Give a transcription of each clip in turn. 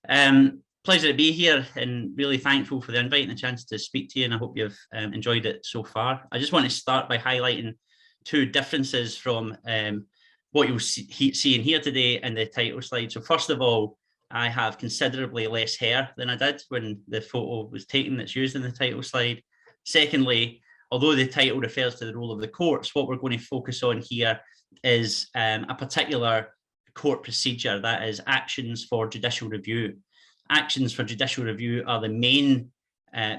Pleasure to be here and really thankful for the invite and the chance to speak to you, and I hope you've enjoyed it so far. I just want to start by highlighting two differences from what you'll see in here today and the title slide. So first of all, I have considerably less hair than I did when the photo was taken that's used in the title slide. Secondly, although the title refers to the role of the courts, what we're going to focus on here is a particular court procedure, that is actions for judicial review. Actions for judicial review are the main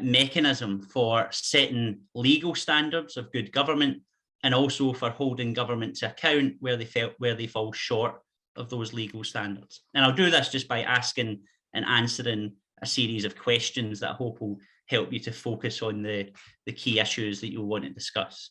mechanism for setting legal standards of good government and also for holding government to account where they fall short of those legal standards. And I'll do this just by asking and answering a series of questions that I hope will help you to focus on the key issues that you'll want to discuss.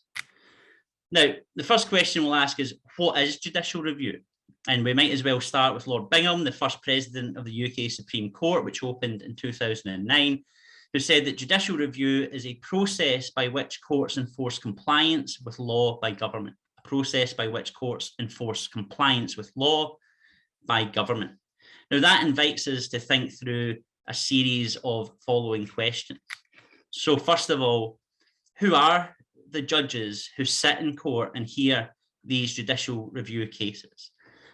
Now, the first question we'll ask is, what is judicial review? And we might as well start with Lord Bingham, the first president of the UK Supreme Court, which opened in 2009, who said that judicial review is a process by which courts enforce compliance with law by government. A process by which courts enforce compliance with law by government. Now, that invites us to think through a series of following questions. So first of all, who are the judges who sit in court and hear these judicial review cases?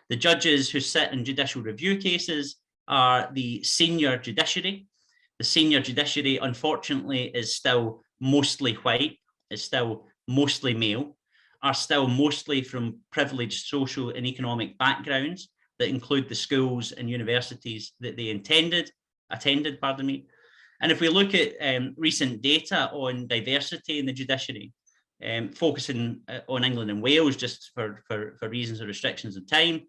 The judges who sit in judicial review cases are the senior judiciary. The senior judiciary, unfortunately, is still mostly white, is still mostly male, are still mostly from privileged social and economic backgrounds that include the schools and universities that they attended. And if we look at recent data on diversity in the judiciary, focusing on England and Wales just for reasons of restrictions of time,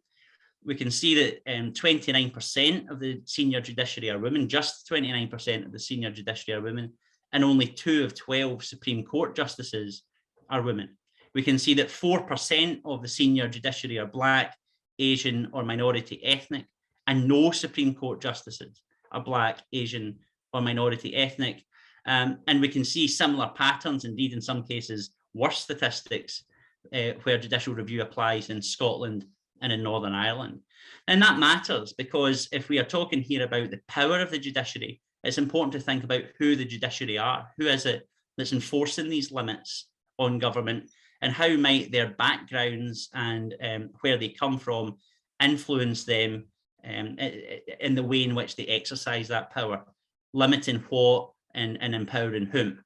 we can see that 29% of the senior judiciary are women, just 29% of the senior judiciary are women, and only 2 of 12 Supreme Court justices are women. We can see that 4% of the senior judiciary are Black, Asian, or minority ethnic, and no Supreme Court justices are Black, Asian, or minority ethnic. And we can see similar patterns, indeed in some cases worse statistics, where judicial review applies in Scotland and in Northern Ireland. And that matters because if we are talking here about the power of the judiciary, it's important to think about who the judiciary are. Who is it that's enforcing these limits on government, and how might their backgrounds and where they come from influence them in the way in which they exercise that power, limiting what and empowering whom.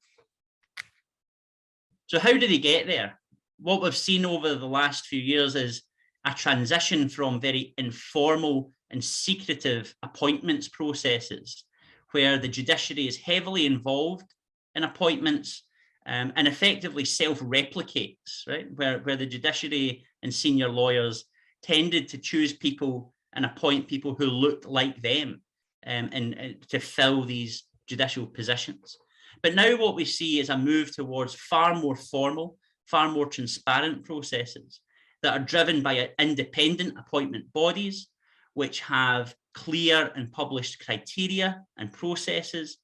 So how do they get there? What we've seen over the last few years is a transition from very informal and secretive appointments processes, where the judiciary is heavily involved in appointments and effectively self-replicates, right? Where the judiciary and senior lawyers tended to choose people and appoint people who looked like them and to fill these judicial positions. But now what we see is a move towards far more formal, far more transparent processes that are driven by independent appointment bodies, which have clear and published criteria and processes,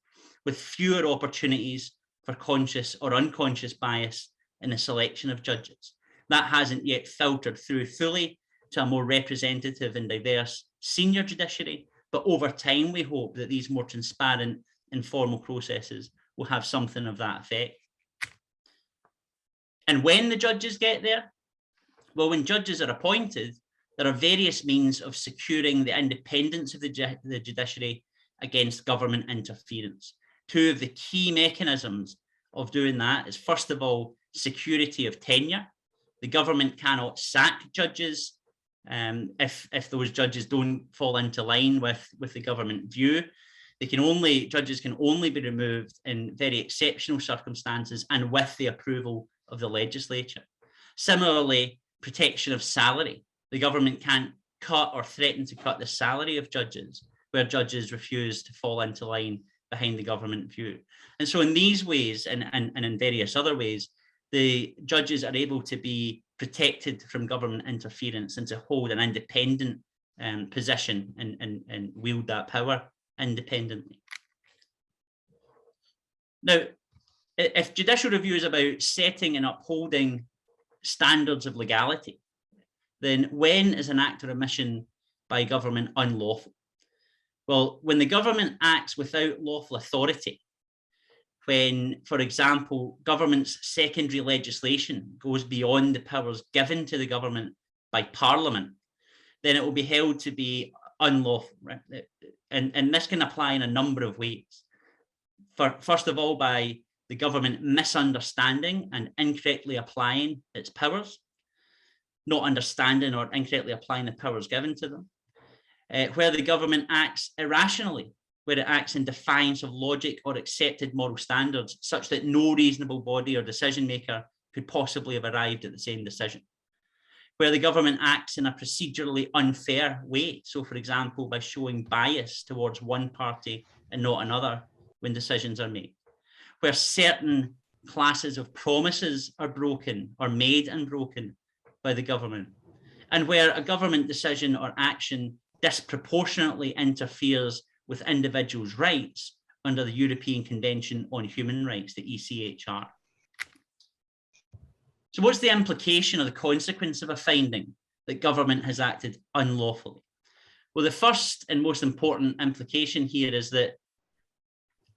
with fewer opportunities for conscious or unconscious bias in the selection of judges. That hasn't yet filtered through fully to a more representative and diverse senior judiciary, but over time we hope that these more transparent, informal processes will have something of that effect. And when the judges get there, well, when judges are appointed, there are various means of securing the independence of the judiciary against government interference. Two of the key mechanisms of doing that is, first of all, security of tenure. The government cannot sack judges if those judges don't fall into line with the government view. Judges can only be removed in very exceptional circumstances and with the approval of the legislature. Similarly, protection of salary. The government can't cut or threaten to cut the salary of judges where judges refuse to fall into line behind the government view. And so in these ways and in various other ways, the judges are able to be protected from government interference and to hold an independent position and wield that power independently. Now, if judicial review is about setting and upholding standards of legality, then when is an act or omission by government unlawful? Well, when the government acts without lawful authority, when, for example, government's secondary legislation goes beyond the powers given to the government by Parliament, then it will be held to be unlawful. Right? And this can apply in a number of ways. First of all, by the government misunderstanding and incorrectly applying its powers, not understanding or incorrectly applying the powers given to them. Where the government acts irrationally, where it acts in defiance of logic or accepted moral standards, such that no reasonable body or decision maker could possibly have arrived at the same decision. Where the government acts in a procedurally unfair way, so for example, by showing bias towards one party and not another when decisions are made. Where certain classes of promises are broken or made and broken by the government, and where a government decision or action disproportionately interferes with individuals' rights under the European Convention on Human Rights, the ECHR. So what's the implication or the consequence of a finding that government has acted unlawfully? Well, the first and most important implication here is that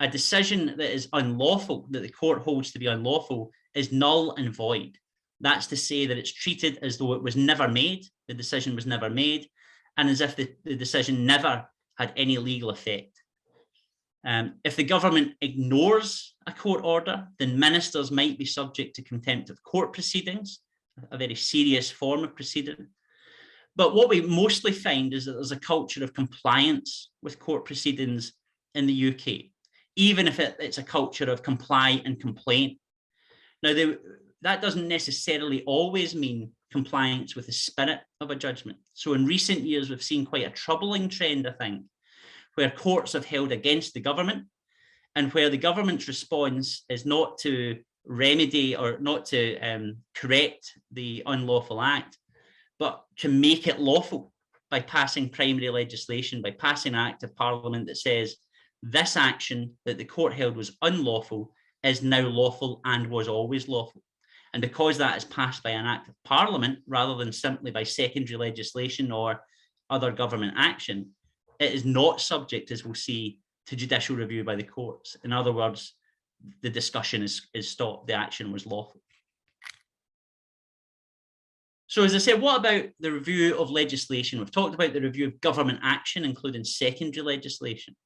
a decision that is unlawful, that the court holds to be unlawful, is null and void. That's to say that it's treated as though it was never made, the decision was never made, and as if the decision never had any legal effect. If the government ignores a court order, then ministers might be subject to contempt of court proceedings, a very serious form of proceeding. But what we mostly find is that there's a culture of compliance with court proceedings in the UK, even if it's a culture of comply and complain. Now, that doesn't necessarily always mean compliance with the spirit of a judgment. So in recent years, we've seen quite a troubling trend, I think, where courts have held against the government and where the government's response is not to remedy or not to correct the unlawful act, but to make it lawful by passing primary legislation, by passing an act of Parliament that says this action that the court held was unlawful is now lawful and was always lawful. And because that is passed by an act of Parliament rather than simply by secondary legislation or other government action, it is not subject, as we'll see, to judicial review by the courts. In other words, the discussion is stopped, the action was lawful. So as I said, what about the review of legislation? We've talked about the review of government action, including secondary legislation.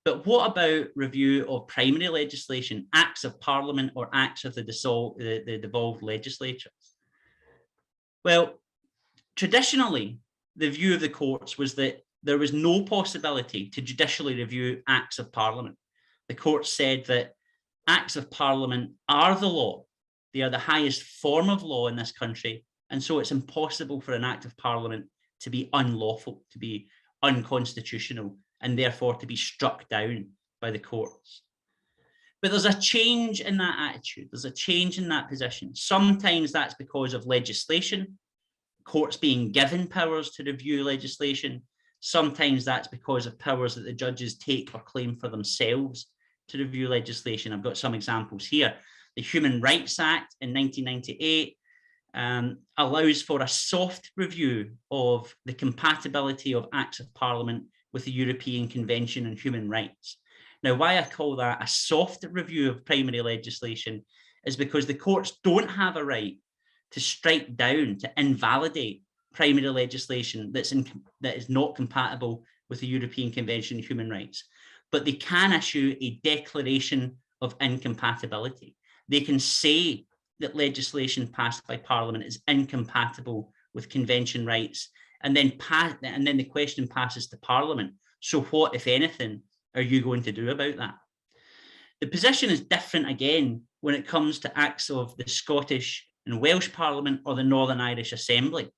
But what about review of primary legislation, acts of Parliament or acts of the devolved legislatures? Well, traditionally, the view of the courts was that there was no possibility to judicially review acts of Parliament. The courts said that acts of Parliament are the law. They are the highest form of law in this country. And so it's impossible for an act of Parliament to be unlawful, to be unconstitutional, and therefore to be struck down by the courts. But there's a change in that attitude. There's a change in that position. Sometimes that's because of legislation, courts being given powers to review legislation. Sometimes that's because of powers that the judges take or claim for themselves to review legislation. I've got some examples here. The Human Rights Act in 1998 allows for a soft review of the compatibility of acts of Parliament with the European Convention on Human Rights. Now, why I call that a soft review of primary legislation is because the courts don't have a right to strike down, to invalidate primary legislation that is not compatible with the European Convention on Human Rights. But they can issue a declaration of incompatibility. They can say that legislation passed by Parliament is incompatible with convention rights, and then the question passes to Parliament. So what, if anything, are you going to do about that? The position is different again when it comes to acts of the Scottish and Welsh Parliament or the Northern Irish Assembly.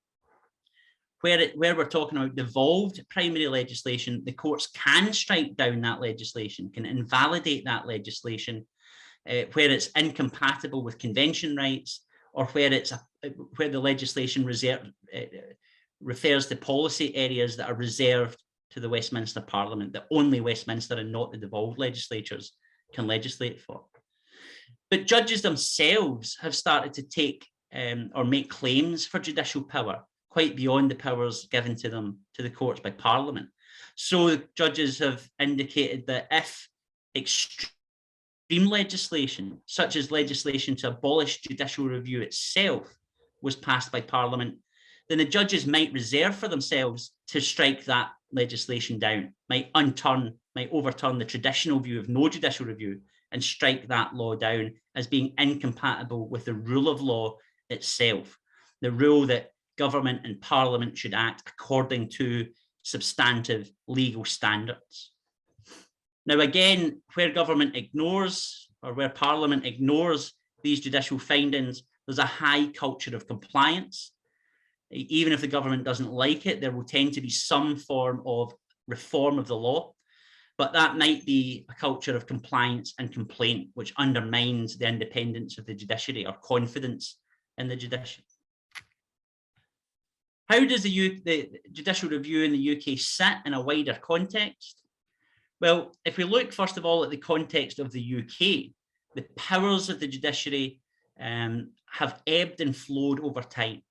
Where we're talking about devolved primary legislation, the courts can strike down that legislation, can invalidate that legislation, where it's incompatible with convention rights, or where the legislation refers to policy areas that are reserved to the Westminster Parliament, that only Westminster and not the devolved legislatures can legislate for. But judges themselves have started to take or make claims for judicial power quite beyond the powers given to them, to the courts by Parliament. So judges have indicated that if extreme legislation, such as legislation to abolish judicial review itself, was passed by Parliament, then the judges might reserve for themselves to strike that legislation down, might overturn the traditional view of no judicial review and strike that law down as being incompatible with the rule of law itself, the rule that government and Parliament should act according to substantive legal standards. Now, again, where government ignores, or where Parliament ignores these judicial findings, there's a high culture of compliance. Even if the government doesn't like it, there will tend to be some form of reform of the law, but that might be a culture of compliance and complaint, which undermines the independence of the judiciary or confidence in the judiciary. How does the judicial review in the UK sit in a wider context? Well, if we look first of all at the context of the UK, the powers of the judiciary have ebbed and flowed over time.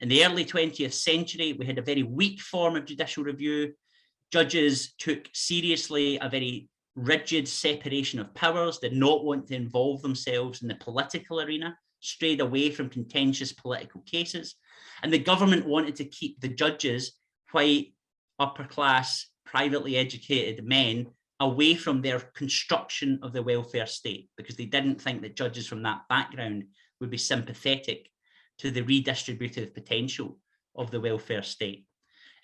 In the early 20th century, we had a very weak form of judicial review. Judges took seriously a very rigid separation of powers, did not want to involve themselves in the political arena, strayed away from contentious political cases. And the government wanted to keep the judges, white, upper class, privately educated men, away from their construction of the welfare state, because they didn't think that judges from that background would be sympathetic to the redistributive potential of the welfare state.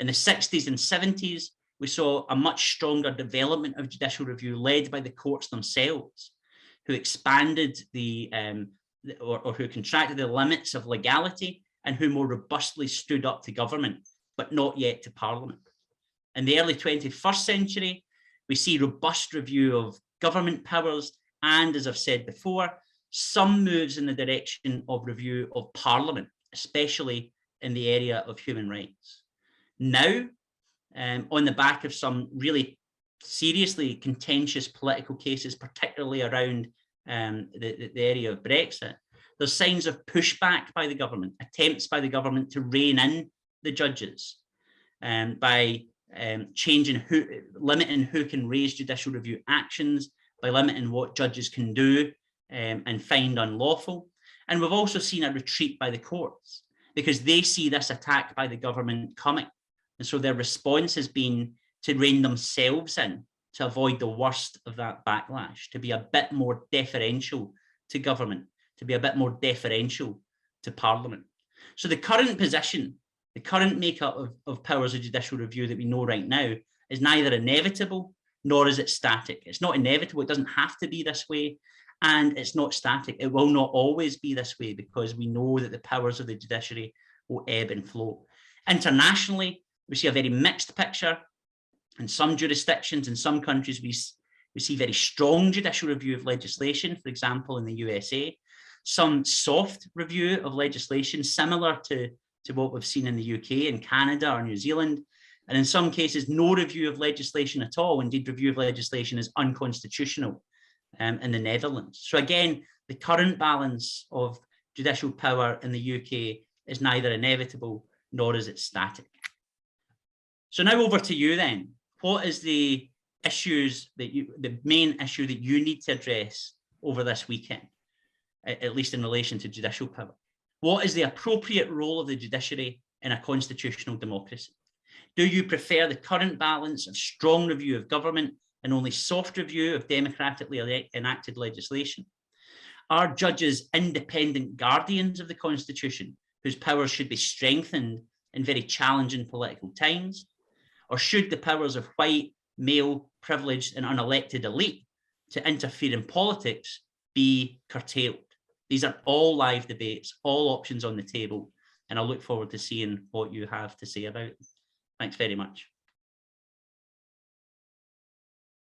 In the 60s and 70s, we saw a much stronger development of judicial review led by the courts themselves, who expanded or who contracted the limits of legality and who more robustly stood up to government, but not yet to Parliament. In the early 21st century, we see robust review of government powers and, as I've said before, some moves in the direction of review of Parliament, especially in the area of human rights. Now, on the back of some really seriously contentious political cases, particularly around the area of Brexit, there's signs of pushback by the government, attempts by the government to rein in the judges by limiting who can raise judicial review actions, by limiting what judges can do and find unlawful. And we've also seen a retreat by the courts because they see this attack by the government coming. And so their response has been to rein themselves in to avoid the worst of that backlash, to be a bit more deferential to government, to be a bit more deferential to Parliament. So the current position, the current makeup of powers of judicial review that we know right now is neither inevitable nor is it static. It's not inevitable, it doesn't have to be this way, and it's not static. It will not always be this way because we know that the powers of the judiciary will ebb and flow. Internationally, we see a very mixed picture. In some jurisdictions, in some countries, we see very strong judicial review of legislation, for example, in the USA, some soft review of legislation similar to what we've seen in the UK and Canada or New Zealand, and in some cases, no review of legislation at all. Indeed, review of legislation is unconstitutional in the Netherlands. So again, the current balance of judicial power in the UK is neither inevitable nor is it static. So now over to you then. What is the main issue that you need to address over this weekend, at least in relation to judicial power? What is the appropriate role of the judiciary in a constitutional democracy? Do you prefer the current balance of strong review of government and only soft review of democratically enacted legislation? Are judges independent guardians of the Constitution whose powers should be strengthened in very challenging political times? Or should the powers of white, male, privileged and unelected elite to interfere in politics be curtailed? These are all live debates, all options on the table, and I look forward to seeing what you have to say about it. Thanks very much.